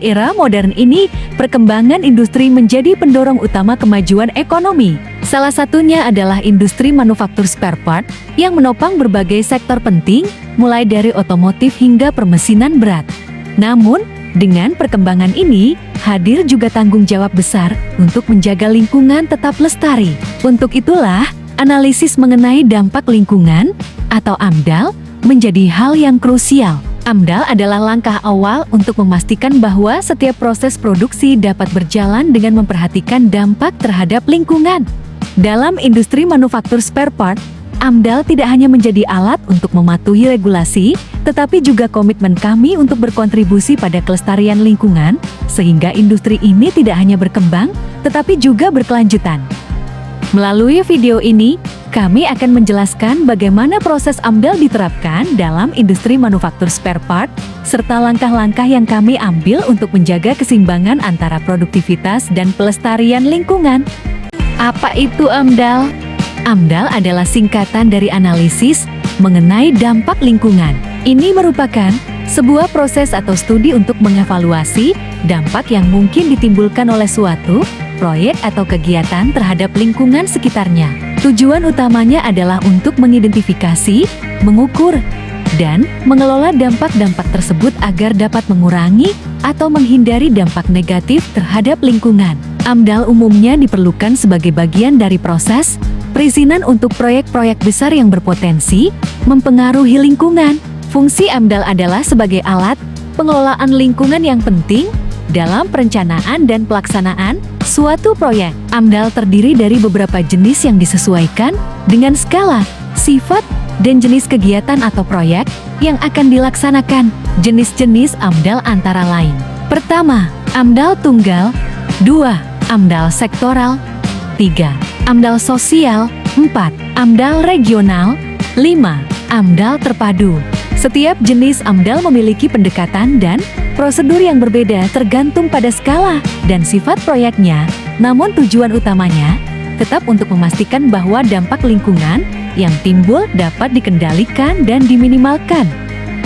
Di era modern ini, perkembangan industri menjadi pendorong utama kemajuan ekonomi. Salah satunya adalah industri manufaktur spare part yang menopang berbagai sektor penting, mulai dari otomotif hingga permesinan berat. Namun, dengan perkembangan ini, hadir juga tanggung jawab besar untuk menjaga lingkungan tetap lestari. Untuk itulah, analisis mengenai dampak lingkungan atau AMDAL menjadi hal yang krusial. AMDAL adalah langkah awal untuk memastikan bahwa setiap proses produksi dapat berjalan dengan memperhatikan dampak terhadap lingkungan. Dalam industri manufaktur spare part, AMDAL tidak hanya menjadi alat untuk mematuhi regulasi, tetapi juga komitmen kami untuk berkontribusi pada kelestarian lingkungan, sehingga industri ini tidak hanya berkembang, tetapi juga berkelanjutan. Melalui video ini, kami akan menjelaskan bagaimana proses AMDAL diterapkan dalam industri manufaktur spare part, serta langkah-langkah yang kami ambil untuk menjaga keseimbangan antara produktivitas dan pelestarian lingkungan. Apa itu AMDAL? AMDAL adalah singkatan dari analisis mengenai dampak lingkungan. Ini merupakan sebuah proses atau studi untuk mengevaluasi dampak yang mungkin ditimbulkan oleh suatu proyek atau kegiatan terhadap lingkungan sekitarnya. Tujuan utamanya adalah untuk mengidentifikasi, mengukur, dan mengelola dampak-dampak tersebut agar dapat mengurangi atau menghindari dampak negatif terhadap lingkungan. AMDAL umumnya diperlukan sebagai bagian dari proses perizinan untuk proyek-proyek besar yang berpotensi mempengaruhi lingkungan. Fungsi AMDAL adalah sebagai alat pengelolaan lingkungan yang penting dalam perencanaan dan pelaksanaan suatu proyek. AMDAL terdiri dari beberapa jenis yang disesuaikan dengan skala, sifat, dan jenis kegiatan atau proyek yang akan dilaksanakan. Jenis-jenis AMDAL antara lain: pertama, AMDAL tunggal; 2, AMDAL sektoral; 3, AMDAL sosial; 4, AMDAL regional; 5, AMDAL terpadu. Setiap jenis AMDAL memiliki pendekatan dan prosedur yang berbeda tergantung pada skala dan sifat proyeknya, namun tujuan utamanya tetap untuk memastikan bahwa dampak lingkungan yang timbul dapat dikendalikan dan diminimalkan.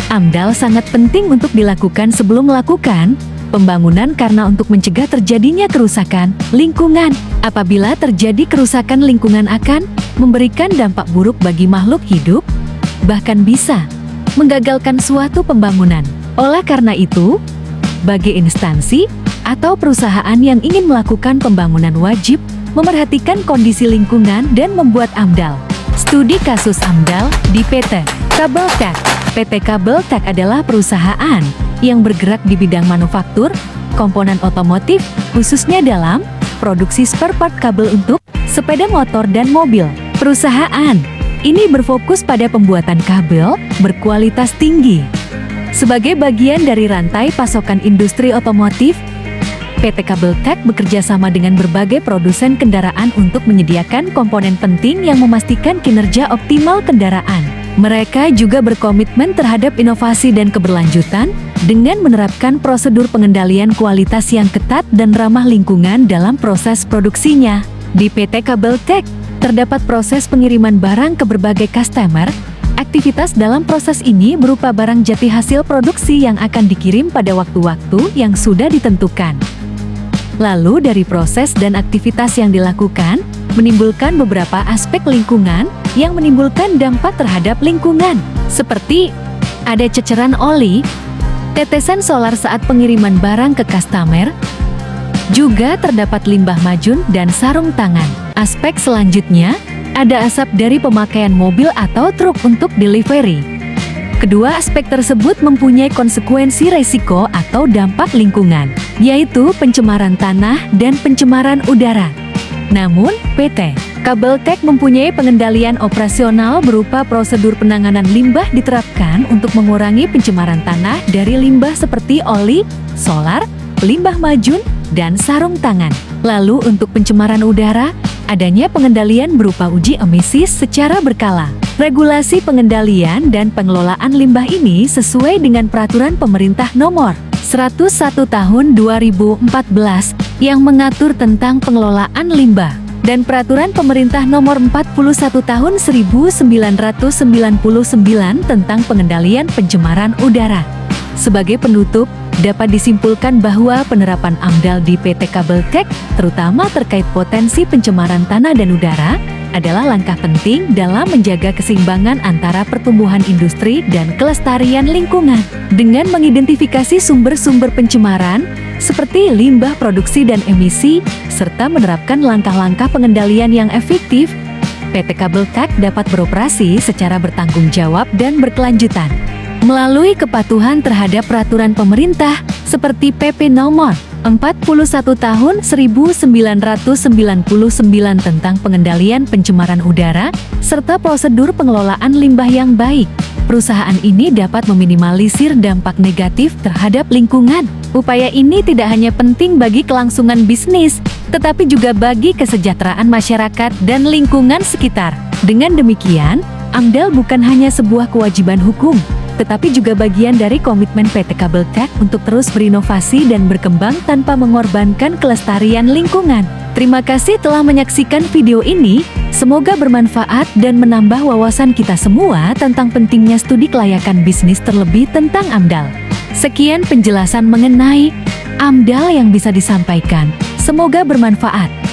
AMDAL sangat penting untuk dilakukan sebelum melakukan pembangunan karena untuk mencegah terjadinya kerusakan lingkungan. Apabila terjadi kerusakan lingkungan akan memberikan dampak buruk bagi makhluk hidup, bahkan bisa menggagalkan suatu pembangunan. Oleh karena itu, bagi instansi atau perusahaan yang ingin melakukan pembangunan wajib memerhatikan kondisi lingkungan dan membuat AMDAL. Studi kasus AMDAL di PT Kabel Tech. PT Kabel Tech adalah perusahaan yang bergerak di bidang manufaktur, komponen otomotif, khususnya dalam produksi spare part kabel untuk sepeda motor dan mobil. Perusahaan ini berfokus pada pembuatan kabel berkualitas tinggi. Sebagai bagian dari rantai pasokan industri otomotif, PT Kabel Tech bekerja sama dengan berbagai produsen kendaraan untuk menyediakan komponen penting yang memastikan kinerja optimal kendaraan. Mereka juga berkomitmen terhadap inovasi dan keberlanjutan dengan menerapkan prosedur pengendalian kualitas yang ketat dan ramah lingkungan dalam proses produksinya. Di PT Kabel Tech, terdapat proses pengiriman barang ke berbagai customer. Aktivitas dalam proses ini berupa barang jati hasil produksi yang akan dikirim pada waktu-waktu yang sudah ditentukan. Lalu dari proses dan aktivitas yang dilakukan, menimbulkan beberapa aspek lingkungan yang menimbulkan dampak terhadap lingkungan, seperti ada ceceran oli, tetesan solar saat pengiriman barang ke customer, juga terdapat limbah majun dan sarung tangan. Aspek selanjutnya, ada asap dari pemakaian mobil atau truk untuk delivery. Kedua aspek tersebut mempunyai konsekuensi resiko atau dampak lingkungan, yaitu pencemaran tanah dan pencemaran udara. Namun, PT Kabel Tech mempunyai pengendalian operasional berupa prosedur penanganan limbah diterapkan untuk mengurangi pencemaran tanah dari limbah seperti oli, solar, limbah majun, dan sarung tangan. Lalu untuk pencemaran udara, adanya pengendalian berupa uji emisi secara berkala. Regulasi pengendalian dan pengelolaan limbah ini sesuai dengan Peraturan Pemerintah Nomor 101 Tahun 2014 yang mengatur tentang pengelolaan limbah, dan Peraturan Pemerintah Nomor 41 Tahun 1999 tentang pengendalian pencemaran udara. Sebagai penutup, dapat disimpulkan bahwa penerapan AMDAL di PT Kabel Tech, terutama terkait potensi pencemaran tanah dan udara, adalah langkah penting dalam menjaga keseimbangan antara pertumbuhan industri dan kelestarian lingkungan. Dengan mengidentifikasi sumber-sumber pencemaran, seperti limbah produksi dan emisi, serta menerapkan langkah-langkah pengendalian yang efektif, PT Kabel Tech dapat beroperasi secara bertanggung jawab dan berkelanjutan. Melalui kepatuhan terhadap peraturan pemerintah, seperti PP Nomor 41 Tahun 1999 tentang pengendalian pencemaran udara, serta prosedur pengelolaan limbah yang baik, perusahaan ini dapat meminimalisir dampak negatif terhadap lingkungan. Upaya ini tidak hanya penting bagi kelangsungan bisnis, tetapi juga bagi kesejahteraan masyarakat dan lingkungan sekitar. Dengan demikian, AMDAL bukan hanya sebuah kewajiban hukum, tetapi juga bagian dari komitmen PT Kabel Tech untuk terus berinovasi dan berkembang tanpa mengorbankan kelestarian lingkungan. Terima kasih telah menyaksikan video ini, semoga bermanfaat dan menambah wawasan kita semua tentang pentingnya studi kelayakan bisnis terlebih tentang AMDAL. Sekian penjelasan mengenai AMDAL yang bisa disampaikan, semoga bermanfaat.